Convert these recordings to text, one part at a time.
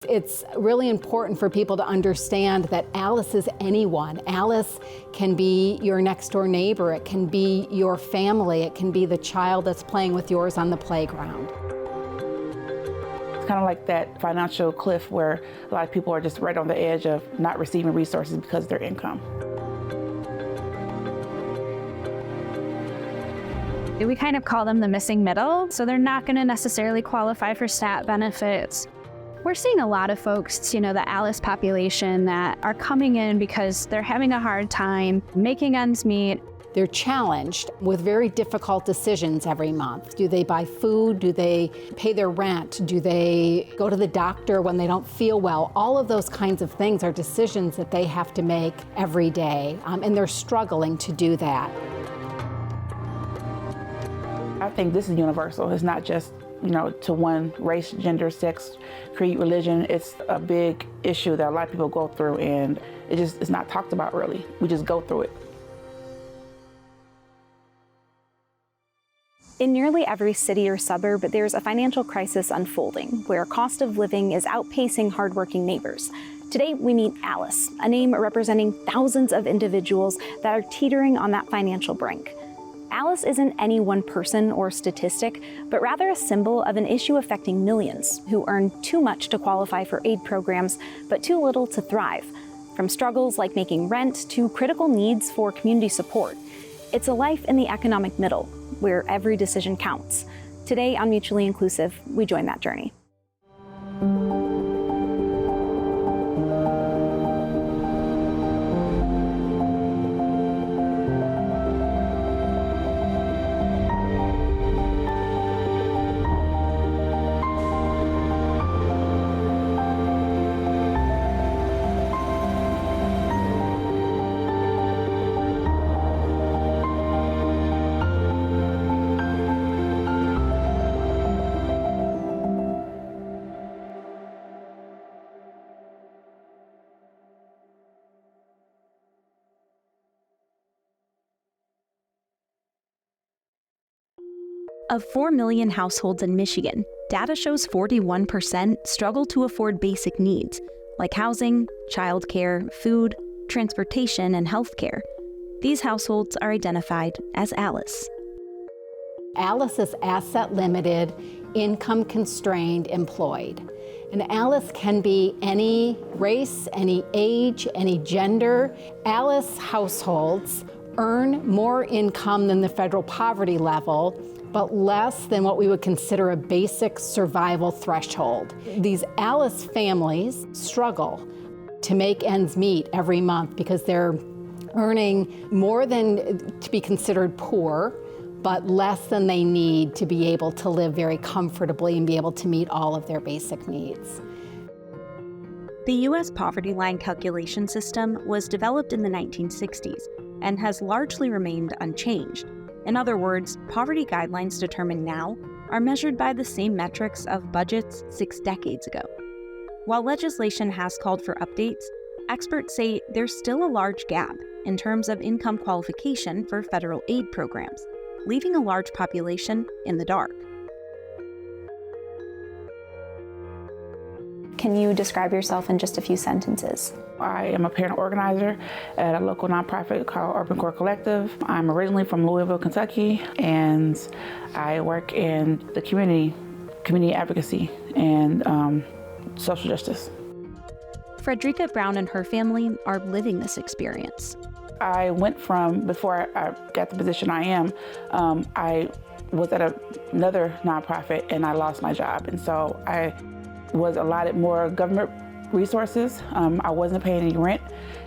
It's really important for people to understand that Alice is anyone. Alice can be your next door neighbor, it can be your family, it can be the child that's playing with yours on the playground. It's kind of like that financial cliff where a lot of people are just right on the edge of not receiving resources because of their income. We kind of call them the missing middle, so they're not going to necessarily qualify for SNAP benefits. We're seeing a lot of folks, the Alice population, that are coming in because they're having a hard time making ends meet. They're challenged with very difficult decisions every month. Do they buy food? Do they pay their rent? Do they go to the doctor when they don't feel well? All of those kinds of things are decisions that they have to make every day, and they're struggling to do that. I think this is universal. It's not just to one race, gender, sex, creed, religion. It's a big issue that a lot of people go through, and it's not talked about really. We just go through it. In nearly every city or suburb, there's a financial crisis unfolding, where cost of living is outpacing hardworking neighbors. Today, we meet Alice, a name representing thousands of individuals that are teetering on that financial brink. Alice isn't any one person or statistic, but rather a symbol of an issue affecting millions who earn too much to qualify for aid programs, but too little to thrive. From struggles like making rent to critical needs for community support. It's a life in the economic middle, where every decision counts. Today on Mutually Inclusive, we join that journey. Of 4 million households in Michigan, data shows 41% struggle to afford basic needs, like housing, childcare, food, transportation, and healthcare. These households are identified as Alice. Alice is asset limited, income constrained, employed. And Alice can be any race, any age, any gender. Alice households earn more income than the federal poverty level, but less than what we would consider a basic survival threshold. These Alice families struggle to make ends meet every month because they're earning more than to be considered poor, but less than they need to be able to live very comfortably and be able to meet all of their basic needs. The U.S. poverty line calculation system was developed in the 1960s and has largely remained unchanged. In other words, poverty guidelines determined now are measured by the same metrics of budgets 6 decades ago. While legislation has called for updates, experts say there's still a large gap in terms of income qualification for federal aid programs, leaving a large population in the dark. Can you describe yourself in just a few sentences? I am a parent organizer at a local nonprofit called Urban Core Collective. I'm originally from Louisville, Kentucky, and I work in the community advocacy and social justice. Frederica Brown and her family are living this experience. I went from, before I got the position I am, I was at another nonprofit and I lost my job. And so I was allotted more government resources. I wasn't paying any rent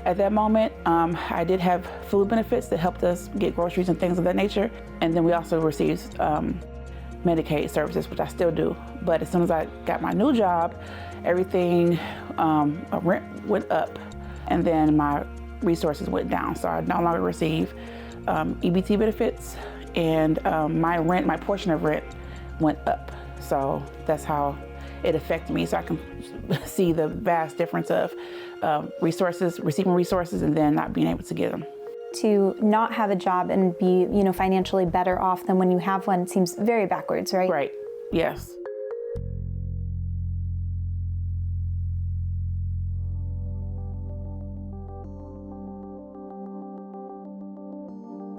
at that moment. I did have food benefits that helped us get groceries and things of that nature. And then we also received Medicaid services, which I still do. But as soon as I got my new job, everything, rent went up and then my resources went down. So I no longer receive EBT benefits, and my portion of rent went up. So that's how it affected me. So I can see the vast difference of receiving resources and then not being able to get them. To not have a job and be, financially better off than when you have one seems very backwards, right? Right, yes.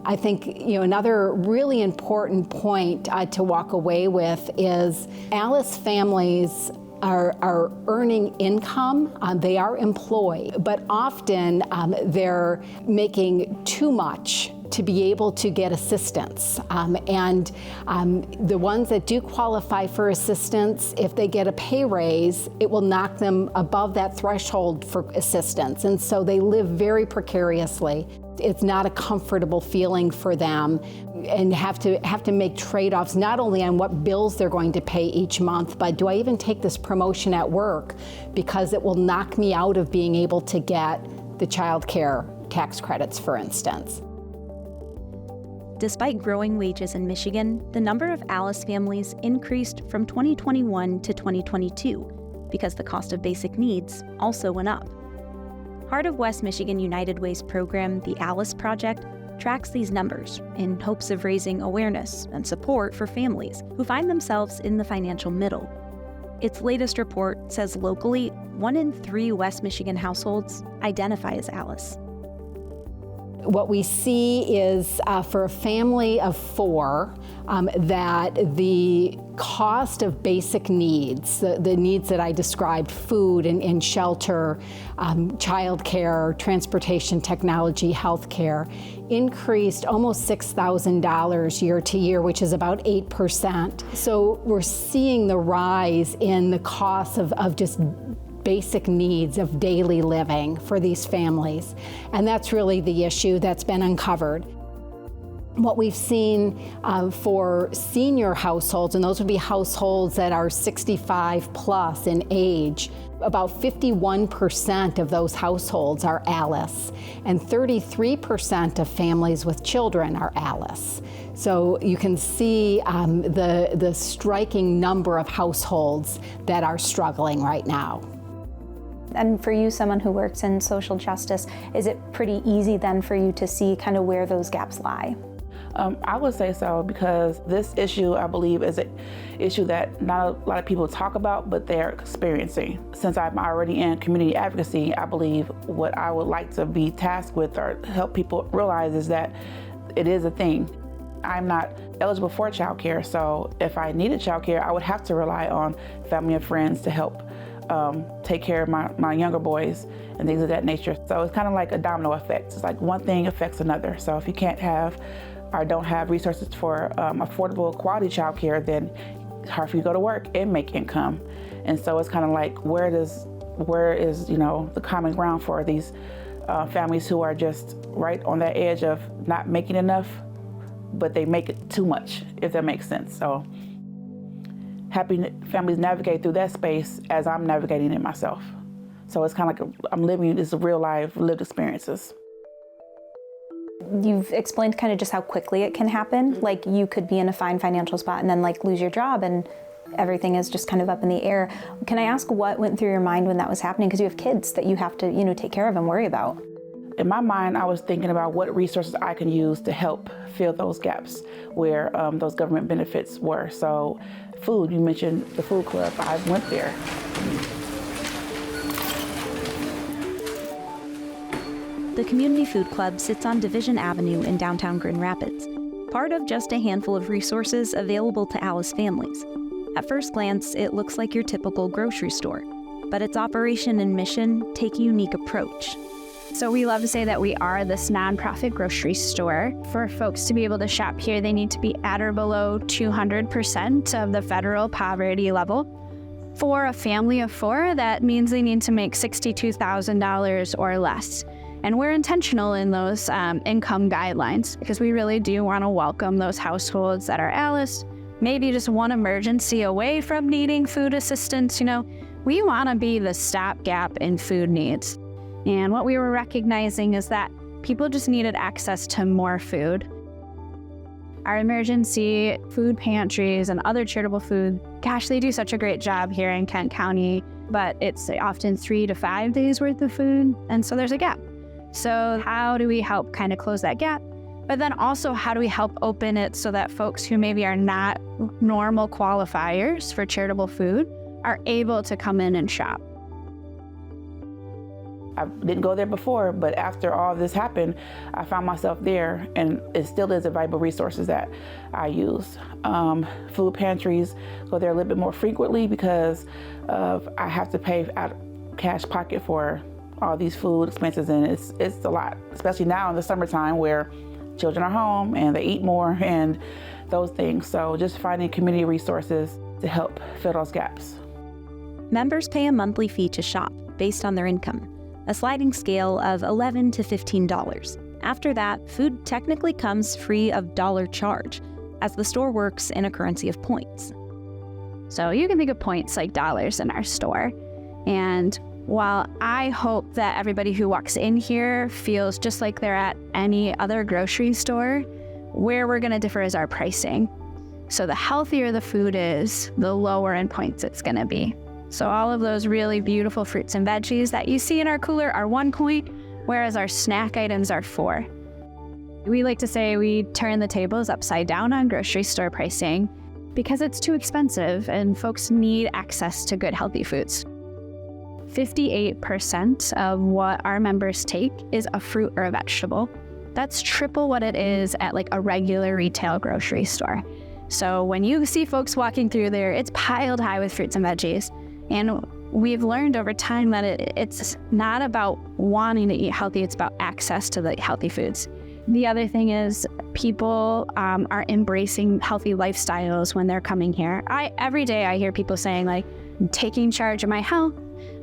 I think another really important point to walk away with is ALICE families are earning income. They are employed, but often they're making too much to be able to get assistance. And the ones that do qualify for assistance, if they get a pay raise, it will knock them above that threshold for assistance. And so they live very precariously. It's not a comfortable feeling for them, and have to make trade-offs not only on what bills they're going to pay each month, but do I even take this promotion at work because it will knock me out of being able to get the child care tax credits, for instance. Despite growing wages in Michigan, the number of ALICE families increased from 2021 to 2022 because the cost of basic needs also went up. Part of West Michigan United Way's program, the ALICE Project, tracks these numbers in hopes of raising awareness and support for families who find themselves in the financial middle. Its latest report says locally, 1 in 3 West Michigan households identify as ALICE. What we see is for a family of 4, that the cost of basic needs, the needs that I described, food and shelter, childcare, transportation technology, healthcare, increased almost $6,000 year to year, which is about 8%. So we're seeing the rise in the cost of just basic needs of daily living for these families. And that's really the issue that's been uncovered. What we've seen for senior households, and those would be households that are 65 plus in age, about 51% of those households are ALICE, and 33% of families with children are ALICE. So you can see the striking number of households that are struggling right now. And for you, someone who works in social justice, is it pretty easy then for you to see kind of where those gaps lie? I would say so, because this issue, I believe, is an issue that not a lot of people talk about, but they're experiencing. Since I'm already in community advocacy, I believe what I would like to be tasked with or help people realize is that it is a thing. I'm not eligible for child care, so if I needed child care, I would have to rely on family and friends to help take care of my younger boys and things of that nature. So it's kind of like a domino effect. It's like one thing affects another. So if you can't have or don't have resources for affordable quality child care, then it's hard for you to go to work and make income. And so it's kind of like, where is the common ground for these families who are just right on that edge of not making enough, but they make it too much, if that makes sense. So happy families navigate through that space as I'm navigating it myself. So it's kind of like I'm living this real life, lived experiences. You've explained kind of just how quickly it can happen. Like you could be in a fine financial spot and then like lose your job and everything is just kind of up in the air. Can I ask what went through your mind when that was happening? Because you have kids that you have to, take care of and worry about. In my mind, I was thinking about what resources I can use to help fill those gaps where those government benefits were. So food, you mentioned the food club, I went there. The Community Food Club sits on Division Avenue in downtown Grand Rapids, part of just a handful of resources available to ALICE families. At first glance, it looks like your typical grocery store, but its operation and mission take a unique approach. So we love to say that we are this nonprofit grocery store. For folks to be able to shop here, they need to be at or below 200% of the federal poverty level. For a family of 4, that means they need to make $62,000 or less. And we're intentional in those income guidelines because we really do want to welcome those households that are ALICE, maybe just one emergency away from needing food assistance. We want to be the stopgap in food needs. And what we were recognizing is that people just needed access to more food. Our emergency food pantries and other charitable food, gosh, they do such a great job here in Kent County, but it's often 3 to 5 days worth of food, and so there's a gap. So how do we help kind of close that gap? But then also, how do we help open it so that folks who maybe are not normal qualifiers for charitable food are able to come in and shop? I didn't go there before, but after all this happened, I found myself there, and it still is a valuable resources that I use. Food pantries, go there a little bit more frequently because I have to pay out of cash pocket for all these food expenses, and it's a lot, especially now in the summertime where children are home and they eat more and those things. So just finding community resources to help fill those gaps. Members pay a monthly fee to shop based on their income, a sliding scale of $11 to $15. After that, food technically comes free of dollar charge, as the store works in a currency of points. So you can think of points like dollars in our store. And while I hope that everybody who walks in here feels just like they're at any other grocery store, where we're going to differ is our pricing. So the healthier the food is, the lower in points it's going to be. So all of those really beautiful fruits and veggies that you see in our cooler are 1 point, whereas our snack items are 4. We like to say we turn the tables upside down on grocery store pricing because it's too expensive and folks need access to good, healthy foods. 58% of what our members take is a fruit or a vegetable. That's triple what it is at like a regular retail grocery store. So when you see folks walking through there, it's piled high with fruits and veggies. And we've learned over time that it's not about wanting to eat healthy, it's about access to the healthy foods. The other thing is people are embracing healthy lifestyles when they're coming here. Every day I hear people saying like, I'm taking charge of my health,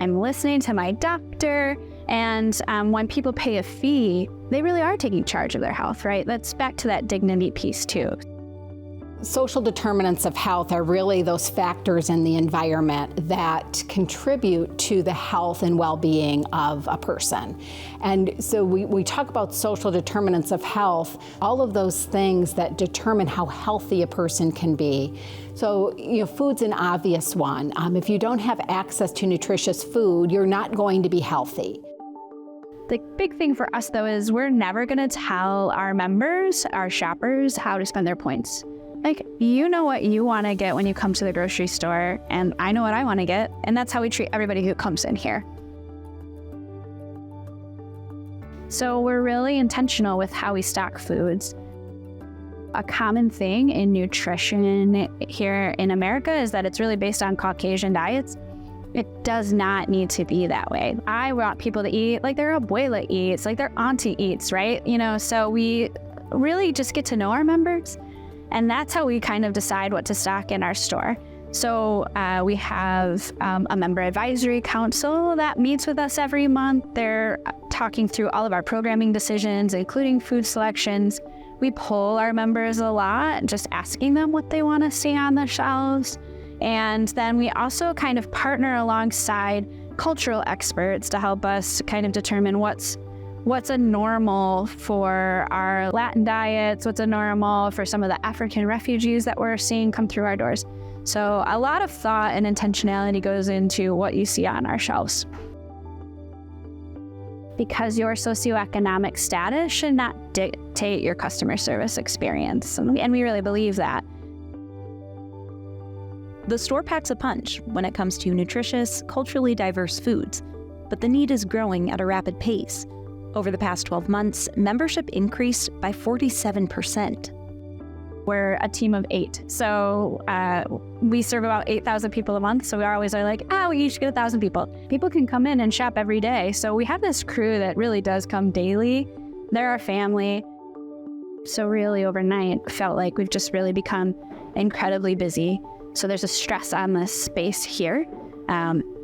I'm listening to my doctor, and when people pay a fee, they really are taking charge of their health, right? That's back to that dignity piece too. Social determinants of health are really those factors in the environment that contribute to the health and well-being of a person. And so we talk about social determinants of health, all of those things that determine how healthy a person can be. So, food's an obvious one. If you don't have access to nutritious food, you're not going to be healthy. The big thing for us though is we're never gonna tell our members, our shoppers, how to spend their points. Like, you know what you want to get when you come to the grocery store, and I know what I want to get, and that's how we treat everybody who comes in here. So we're really intentional with how we stock foods. A common thing in nutrition here in America is that it's really based on Caucasian diets. It does not need to be that way. I want people to eat like their abuela eats, like their auntie eats, right? So we really just get to know our members. And that's how we kind of decide what to stock in our store. So we have a member advisory council that meets with us every month. They're talking through all of our programming decisions, including food selections. We poll our members a lot, just asking them what they want to see on the shelves. And then we also kind of partner alongside cultural experts to help us kind of determine what's a normal for our Latin diets, what's a normal for some of the African refugees that we're seeing come through our doors. So a lot of thought and intentionality goes into what you see on our shelves. Because your socioeconomic status should not dictate your customer service experience. And we really believe that. The store packs a punch when it comes to nutritious, culturally diverse foods, but the need is growing at a rapid pace. Over the past 12 months, membership increased by 47%. We're a team of 8. So we serve about 8,000 people a month. So we always are like, we each get 1,000 people. People can come in and shop every day. So we have this crew that really does come daily. They're our family. So really overnight, felt like we've just really become incredibly busy. So there's a stress on this space here.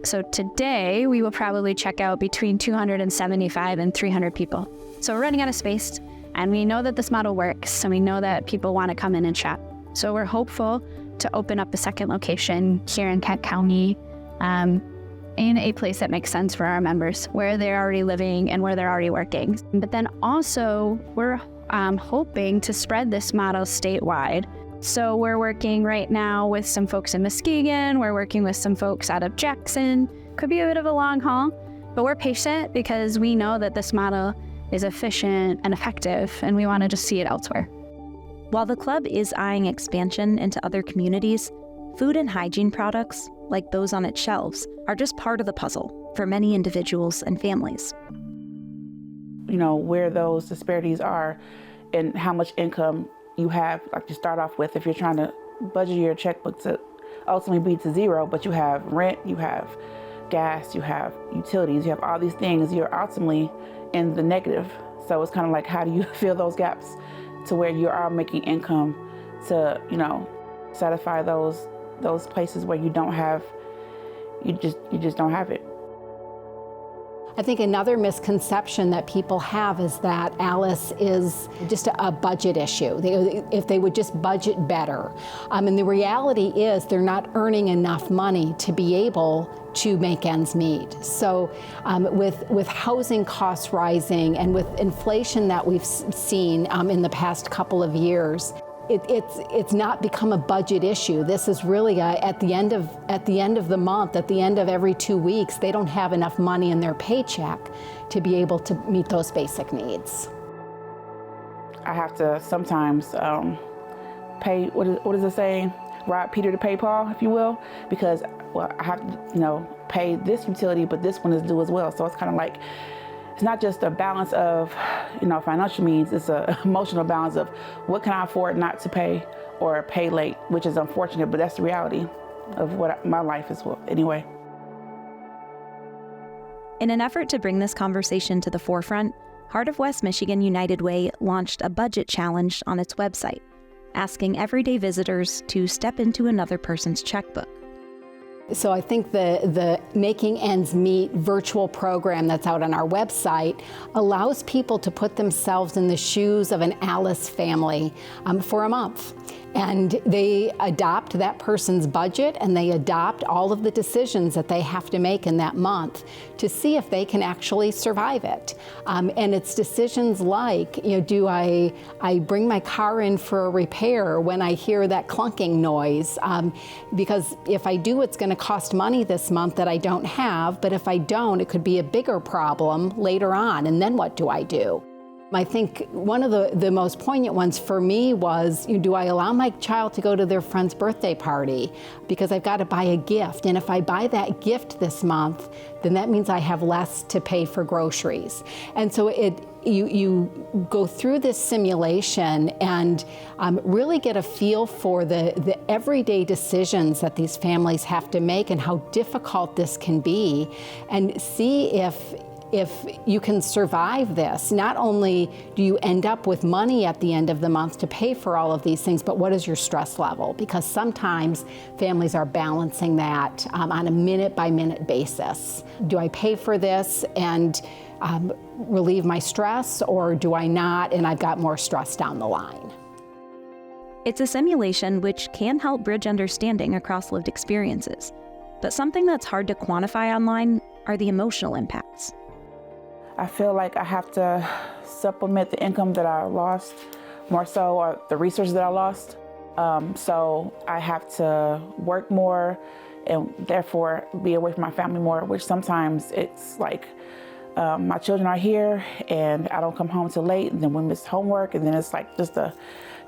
So today we will probably check out between 275 and 300 people. So we're running out of space, and we know that this model works, and we know that people want to come in and shop. So we're hopeful to open up a second location here in Kent County in a place that makes sense for our members, where they're already living and where they're already working. But then also we're hoping to spread this model statewide. So we're working right now with some folks in Muskegon. We're working with some folks out of Jackson. Could be a bit of a long haul, but we're patient because we know that this model is efficient and effective, and we want to just see it elsewhere. While the club is eyeing expansion into other communities, Food and hygiene products, like those on its shelves, are just part of the puzzle for many individuals and families. Where those disparities are and how much income you have, like to start off with, if you're trying to budget your checkbook to ultimately be to zero, but you have rent, you have gas, you have utilities, you have all these things, you're ultimately in the negative. So it's kind of like, how do you fill those gaps to where you are making income to, satisfy those places where you don't have, you just don't have it. I think another misconception that people have is that ALICE is just a budget issue. If they would just budget better. And the reality is they're not earning enough money to be able to make ends meet. So with housing costs rising and with inflation that we've seen in the past couple of years, it's not become a budget issue. This is really at the end of the month, at the end of every 2 weeks, they don't have enough money in their paycheck to be able to meet those basic needs. I have to sometimes pay, what is it saying? Rob Peter to pay Paul, if you will, because I have to, pay this utility, but this one is due as well. So it's kind of like, it's not just a balance of, financial means, it's an emotional balance of what can I afford not to pay or pay late, which is unfortunate, but that's the reality of what my life is anyway. In an effort to bring this conversation to the forefront, Heart of West Michigan United Way launched a budget challenge on its website, asking everyday visitors to step into another person's checkbook. So I think the Making Ends Meet virtual program that's out on our website allows people to put themselves in the shoes of an ALICE family for a month. And they adopt that person's budget and they adopt all of the decisions that they have to make in that month to see if they can actually survive it. And it's decisions like, do I bring my car in for a repair when I hear that clunking noise? Because if I do, it's going to cost money this month that I don't have, but if I don't, it could be a bigger problem later on, and then what do I do? I think one of the most poignant ones for me was, do I allow my child to go to their friend's birthday party because I've got to buy a gift? And if I buy that gift this month, then that means I have less to pay for groceries. And so you go through this simulation and really get a feel for the everyday decisions that these families have to make and how difficult this can be, and see if you can survive this. Not only do you end up with money at the end of the month to pay for all of these things, but what is your stress level? Because sometimes families are balancing that on a minute-by-minute basis. Do I pay for this and relieve my stress, or do I not and I've got more stress down the line? It's a simulation which can help bridge understanding across lived experiences. But something that's hard to quantify online are the emotional impacts. I feel like I have to supplement the income that I lost more so, or the resources that I lost. So I have to work more and therefore be away from my family more, which sometimes it's like my children are here and I don't come home till late, and then we miss homework, and then it's like just a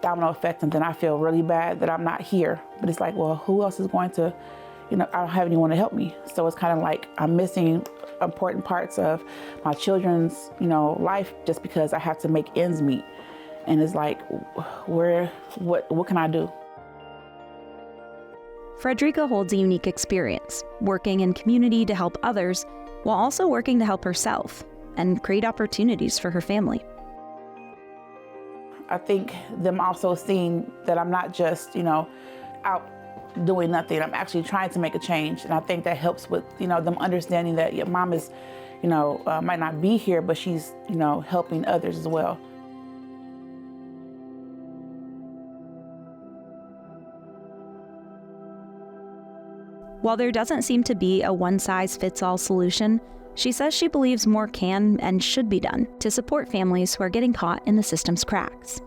domino effect, and then I feel really bad that I'm not here. But it's like, well, who else is going to, I don't have anyone to help me. So it's kind of like I'm missing important parts of my children's, life just because I have to make ends meet. And it's like, what can I do? Frederica holds a unique experience, working in community to help others while also working to help herself and create opportunities for her family. I think them also seeing that I'm not just, out doing nothing. I'm actually trying to make a change. And I think that helps with, them understanding that your mom is, might not be here, but she's, helping others as well. While there doesn't seem to be a one-size-fits-all solution, she says she believes more can and should be done to support families who are getting caught in the system's cracks.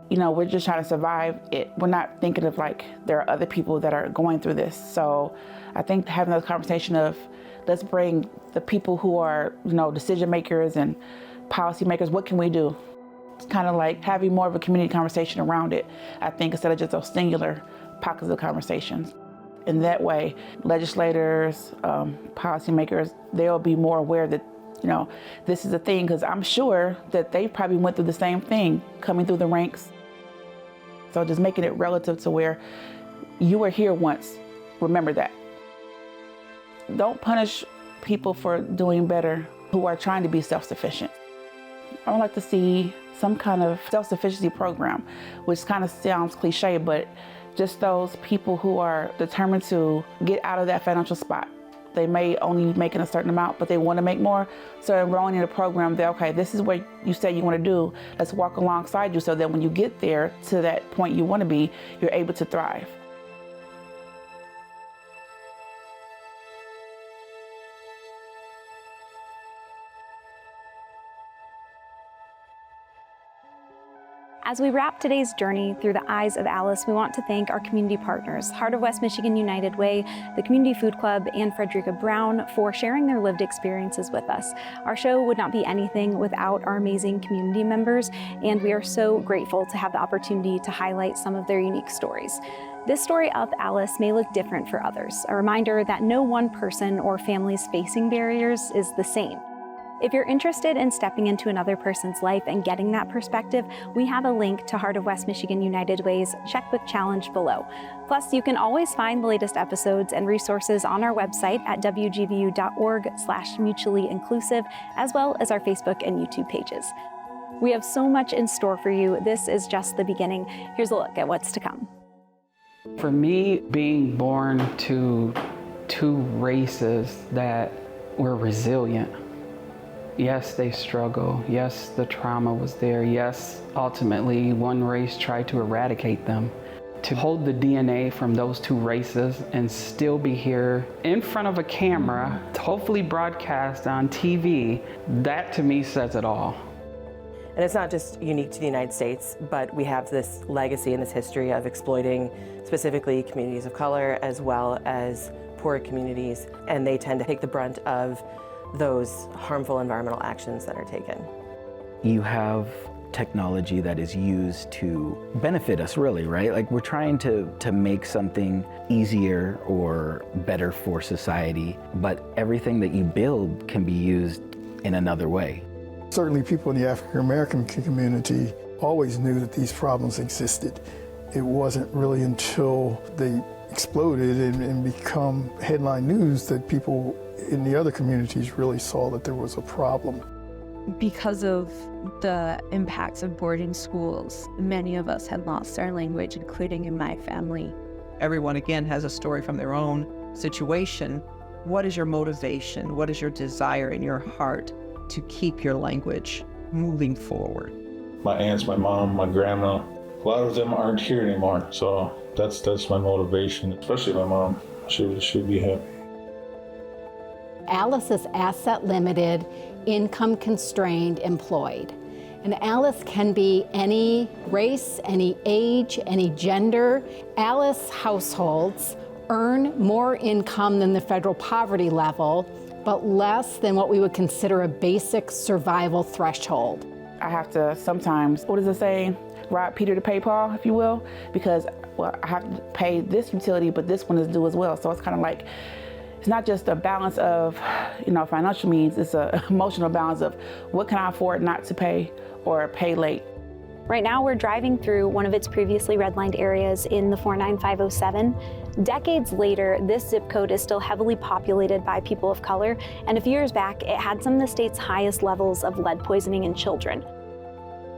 We're just trying to survive it. We're not thinking of like there are other people that are going through this. So I think having those conversation of let's bring the people who are, decision makers and policy makers, what can we do? kind of like having more of a community conversation around it, I think, instead of just those singular pockets of conversations. In that way, legislators, policymakers, they'll be more aware that, you know, this is a thing, because I'm sure that they probably went through the same thing coming through the ranks. So just making it relative to where you were here once, remember that. Don't punish people for doing better who are trying to be self-sufficient. I would like to see some kind of self-sufficiency program, which kind of sounds cliche, but just those people who are determined to get out of that financial spot. They may only make a certain amount, but they want to make more. So enrolling in a program that, okay, this is what you say you want to do. Let's walk alongside you so that when you get there to that point you want to be, you're able to thrive. As we wrap today's journey through the eyes of Alice, we want to thank our community partners, Heart of West Michigan United Way, the Community Food Club, and Frederica Brown for sharing their lived experiences with us. Our show would not be anything without our amazing community members, and we are so grateful to have the opportunity to highlight some of their unique stories. This story of Alice may look different for others, a reminder that no one person or families facing barriers is the same. If you're interested in stepping into another person's life and getting that perspective, we have a link to Heart of West Michigan United Way's Checkbook Challenge below. Plus, you can always find the latest episodes and resources on our website at wgvu.org/mutuallyinclusive, as well as our Facebook and YouTube pages. We have so much in store for you. This is just the beginning. Here's a look at what's to come. For me, being born to two races that were resilient. Yes, they struggle. Yes, the trauma was there. Yes, ultimately, one race tried to eradicate them. To hold the DNA from those two races and still be here in front of a camera, to hopefully broadcast on TV, that to me says it all. And it's not just unique to the United States, but we have this legacy and this history of exploiting specifically communities of color as well as poor communities, and they tend to take the brunt of those harmful environmental actions that are taken. You have technology that is used to benefit us, really, right? Like, we're trying to make something easier or better for society, but everything that you build can be used in another way. Certainly people in the African American community always knew that these problems existed. It wasn't really until they exploded and become headline news that people in the other communities really saw that there was a problem. Because of the impacts of boarding schools, many of us had lost our language, including in my family. Everyone, again, has a story from their own situation. What is your motivation? What is your desire in your heart to keep your language moving forward? My aunts, my mom, my grandma, a lot of them aren't here anymore. So that's my motivation, especially my mom. She'd be happy. Alice is asset limited, income constrained, employed. And Alice can be any race, any age, any gender. Alice households earn more income than the federal poverty level, but less than what we would consider a basic survival threshold. I have to sometimes, what does it say? Rob Peter to pay Paul, if you will, because, well, I have to pay this utility, but this one is due as well. So it's kind of like, it's not just a balance of, financial means, it's an emotional balance of what can I afford not to pay or pay late. Right now, we're driving through one of its previously redlined areas in the 49507. Decades later, this zip code is still heavily populated by people of color, and a few years back, it had some of the state's highest levels of lead poisoning in children.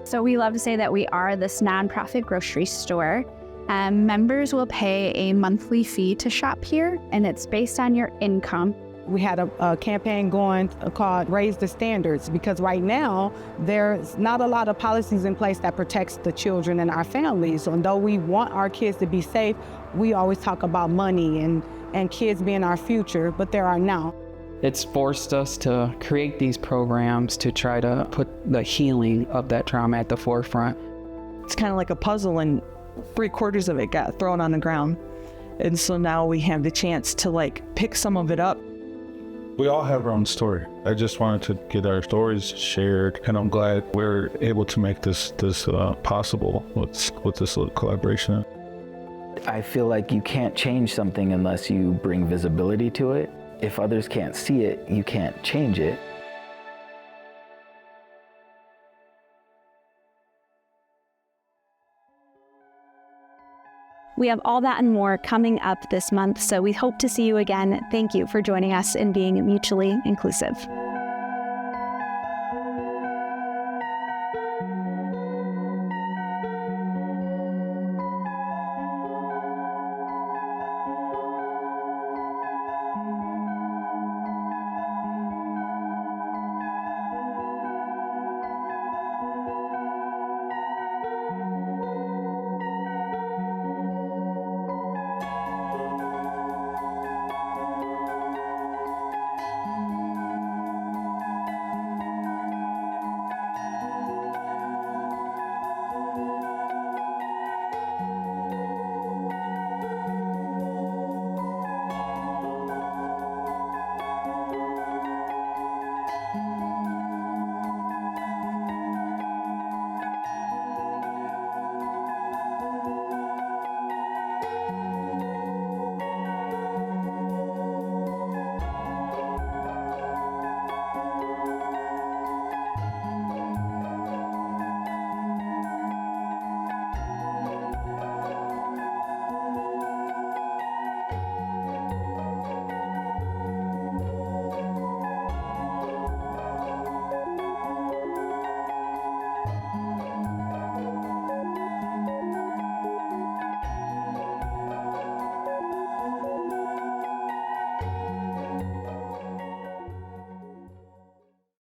So we love to say that we are this nonprofit grocery store. Members will pay a monthly fee to shop here, and it's based on your income. We had a campaign going called Raise the Standards, because right now there's not a lot of policies in place that protects the children and our families. And though we want our kids to be safe, we always talk about money and kids being our future, but there are now. It's forced us to create these programs to try to put the healing of that trauma at the forefront. It's kind of like a puzzle, and 3/4 of it got thrown on the ground. And so now we have the chance to pick some of it up We all have our own story. I just wanted to get our stories shared, and I'm glad we're able to make this possible with this little collaboration. I feel like you can't change something unless you bring visibility to it. If others can't see it, you can't change it. We have all that and more coming up this month, so we hope to see you again. Thank you for joining us in being mutually inclusive.